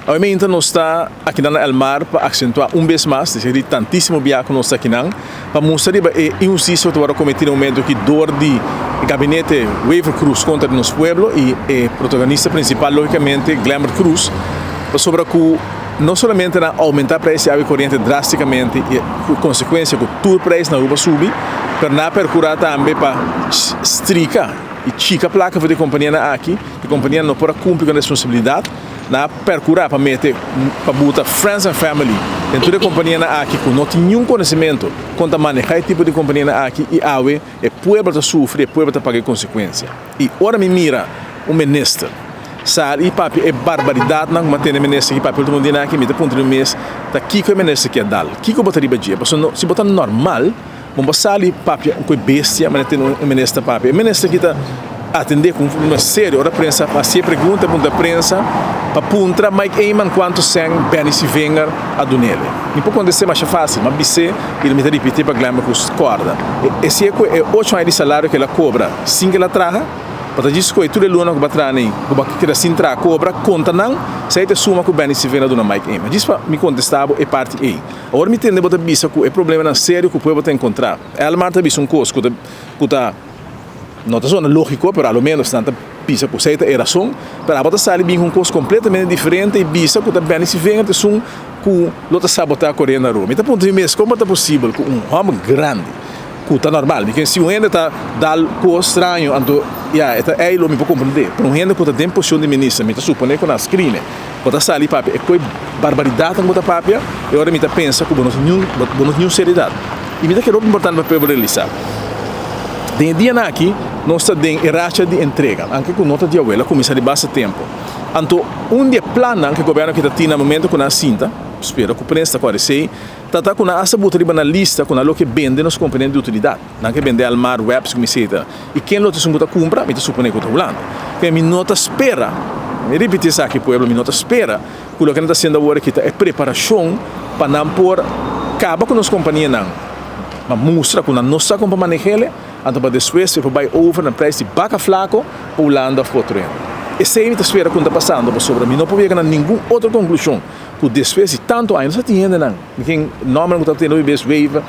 Obviamente nós está aqui na Elmar para acentuar vez mais, de tantíssimo viaje nós está aqui não, para mostrar que é injustiça que vai cometer no momento que dor de gabinete Weaver Cruz contra nosso pueblo e protagonista principal logicamente Glamour Cruz, sobre que não somente na aumentar o preço de água corrente drasticamente e consequência que todo o preço na rua subir, mas na procurar também para estricar e chica placa de companhia na aqui, a companhia não pode cumprir com a responsabilidade, na procurar para meter, para botar friends and family dentro da companhia na aqui, que não tem nenhum conhecimento quanto a manejar tipo de companhia na aqui e água, e pueblo está sofrer, e pueblo está pagar consequência. E ora me mira o ministro, sabe, e papi é barbaridade não manter o ministro aqui, papi, todo mundo aqui, me dá ponto no mês, tá aqui que o ministro quer dar, aqui que eu botaria para dia, se botar normal, vamos passar ali, papi, com bestia, mas tem um ministro, papi, o ministro aqui está atender com uma série, a prensa, para ser pergunta, a prensa, para puntra, Mike Eyman, quanto sem Benny Sivenger a Dunele. Não pode acontecer mais fácil, mas bise, ele me repetir para Glamour com os corda. Esse é 8 anos de salário que ela cobra, 5 que ela traga, para dizer que tudo é luna que vai nem, que ela se entrar, cobra, conta não, se aí suma com Benny Sivenger do Mike Eyman. Diz para me contestar, é parte aí. Agora me entende, botar bisa que é problema sério que o povo tem que encontrar. Ela marca bisa coisa que está não é lógico, mas ao menos tanta pisa por certa é razão, para a bota sair bem com coisa completamente diferente e bisa que também se vem até som que outra sabotar correndo na rua. Então ponto de mês como é possível com um homem grande, que está normal, porque se o ainda está dal coisa estranho, então é ele me pode compreender. Para um ainda que está dentro posição de ministro, me está supondo que na screen, bota sair papi, é coisa barbaridade que bota papi, e agora me está pensa que não tem nenhuma seriedade. E me dá que é importante para o povo realizar. Tem dia aqui, nós temos a racha de entrega, anche com nota de abuela, começa de baixo tempo. Então, dia plano que o governo que está no momento com a cinta, espero que o preço está aparecendo, está com a sabuta na lista com a que vende nos componentes de utilidade, não que vende Almar, Webs, como etc. E quem não tem compra, me supõe que está falando. Porque a nota espera, me repetir isso aqui, povo, a nota espera, que o que está sendo agora aqui é preparação para não pôr cabo com as companhias, não. Mas mostra que não está com para manejar, então para depois se vai over na preço de baca flaco ou landa fotrendo. E se a gente espera que está passando sobre mim, não pode chegar a nenhuma outra conclusão. Que depois de tanto anos, não tem ainda não. Quem normalmente está tendo o IBS Wave,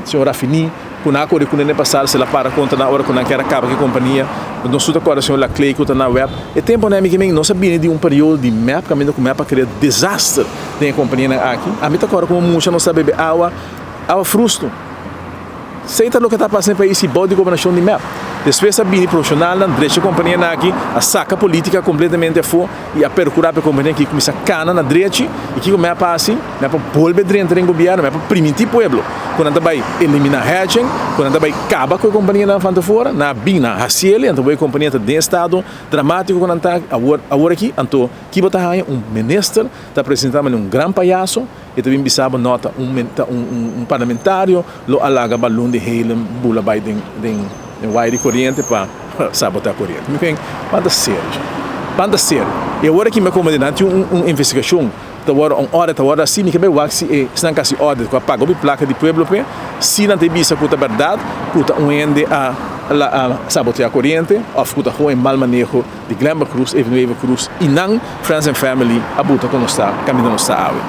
senhor Rafini, com a cor que não é passada, se ela para conta na hora que não quer acabar com a companhia, não se agora senhor Laclay que está na web. E tempo né que não sabia de um período de map, caminho com map para criar desastre da companhia aqui. A mim agora como mucha não sabe beber água frustro. Seita o que está passando para esse bode de governação de MEP. Depois a bini profissional, na direita da companhia aqui, a saca política completamente fora e a procurar para a companhia que começa a cana na direita e que o MEP passa, MEP para volver dentro do governo, MEP para permitir o povo. Quando vai eliminar hedging, quando vai acabar com a companhia na frente fora, na bina racial, então a companhia está em estado dramático quando está agora aqui, então que botar um ministro está apresentando um grande palhaço e também bisaba nota um parlamentário lo alaga balão de Halem bula by den wire corrente para sabotar a corrente. Me vem banda sério. E agora que me comandante uma investigação tá hora assim que me wax e estão quase audit com a paga placa de pueblo pe se não tem vista que a verdade puta ende a sabotear a corrente ou puta ruim mal manejo de Glamour Cruz e Weaver Cruz e não Friends and Family a buta quando está caminhando está água.